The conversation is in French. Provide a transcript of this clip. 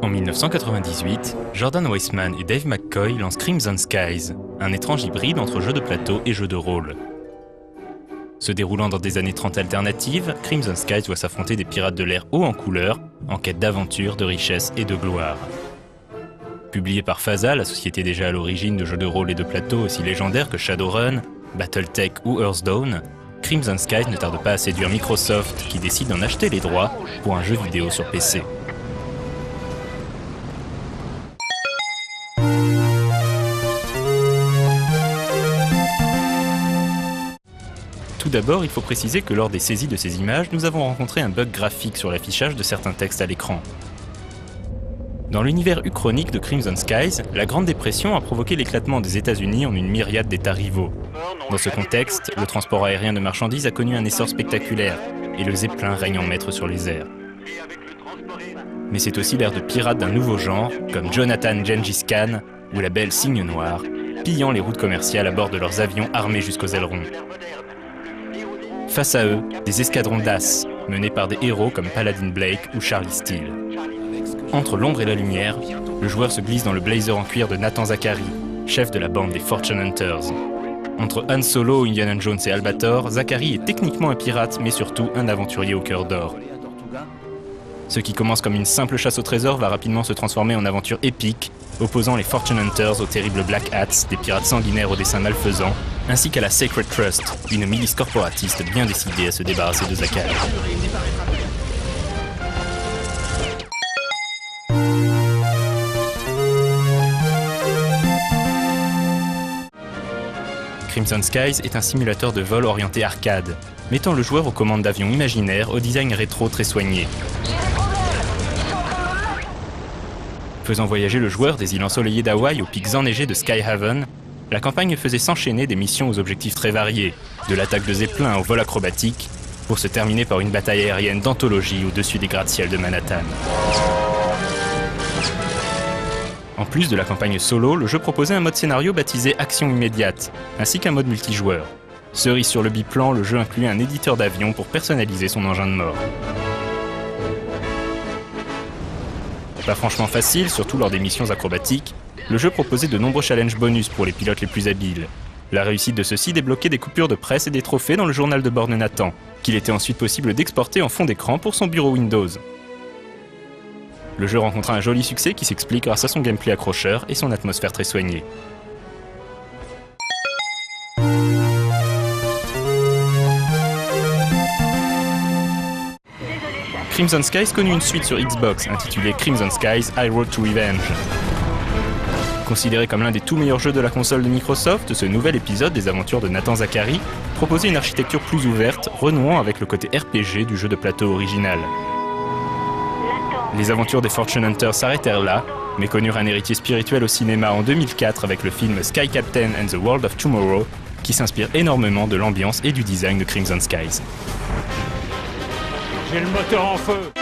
En 1998, Jordan Weissman et Dave McCoy lancent Crimson Skies, un étrange hybride entre jeu de plateau et jeu de rôle. Se déroulant dans des années 30 alternatives, Crimson Skies doit s'affronter des pirates de l'air haut en couleur, en quête d'aventure, de richesse et de gloire. Publié par Faza, la société déjà à l'origine de jeux de rôle et de plateau aussi légendaires que Shadowrun, Battletech ou Hearthstone, Crimson Skies ne tarde pas à séduire Microsoft qui décide d'en acheter les droits pour un jeu vidéo sur PC. Tout d'abord, il faut préciser que lors des saisies de ces images, nous avons rencontré un bug graphique sur l'affichage de certains textes à l'écran. Dans l'univers uchronique de Crimson Skies, la Grande Dépression a provoqué l'éclatement des États-Unis en une myriade d'États rivaux. Dans ce contexte, le transport aérien de marchandises a connu un essor spectaculaire, et le Zeppelin règne en maître sur les airs. Mais c'est aussi l'ère de pirates d'un nouveau genre, comme Jonathan Gengis Khan ou la belle Cygne Noire, pillant les routes commerciales à bord de leurs avions armés jusqu'aux ailerons. Face à eux, des escadrons d'as, menés par des héros comme Paladin Blake ou Charlie Steele. Entre l'ombre et la lumière, le joueur se glisse dans le blazer en cuir de Nathan Zachary, chef de la bande des Fortune Hunters. Entre Han Solo, Indiana Jones et Albator, Zachary est techniquement un pirate, mais surtout un aventurier au cœur d'or. Ce qui commence comme une simple chasse au trésor va rapidement se transformer en aventure épique, opposant les Fortune Hunters aux terribles Black Hats, des pirates sanguinaires aux dessins malfaisants, ainsi qu'à la Sacred Trust, une milice corporatiste bien décidée à se débarrasser de Zachary. Crimson Skies est un simulateur de vol orienté arcade, mettant le joueur aux commandes d'avions imaginaires au design rétro très soigné. Faisant voyager le joueur des îles ensoleillées d'Hawaï aux pics enneigés de Skyhaven, la campagne faisait s'enchaîner des missions aux objectifs très variés, de l'attaque de Zeppelin au vol acrobatique, pour se terminer par une bataille aérienne d'anthologie au-dessus des gratte-ciels de Manhattan. En plus de la campagne solo, le jeu proposait un mode scénario baptisé Action immédiate, ainsi qu'un mode multijoueur. Cerise sur le biplan, le jeu incluait un éditeur d'avion pour personnaliser son engin de mort. Pas franchement facile, surtout lors des missions acrobatiques, le jeu proposait de nombreux challenges bonus pour les pilotes les plus habiles. La réussite de ceux-ci débloquait des coupures de presse et des trophées dans le journal de bord de Nathan, qu'il était ensuite possible d'exporter en fond d'écran pour son bureau Windows. Le jeu rencontra un joli succès qui s'explique grâce à son gameplay accrocheur et son atmosphère très soignée. Crimson Skies connut une suite sur Xbox intitulée Crimson Skies High Road to Revenge. Considéré comme l'un des tout meilleurs jeux de la console de Microsoft, ce nouvel épisode des aventures de Nathan Zachary proposait une architecture plus ouverte, renouant avec le côté RPG du jeu de plateau original. Les aventures des Fortune Hunters s'arrêtèrent là, mais connurent un héritier spirituel au cinéma en 2004 avec le film Sky Captain and the World of Tomorrow, qui s'inspire énormément de l'ambiance et du design de Crimson Skies. J'ai le moteur en feu!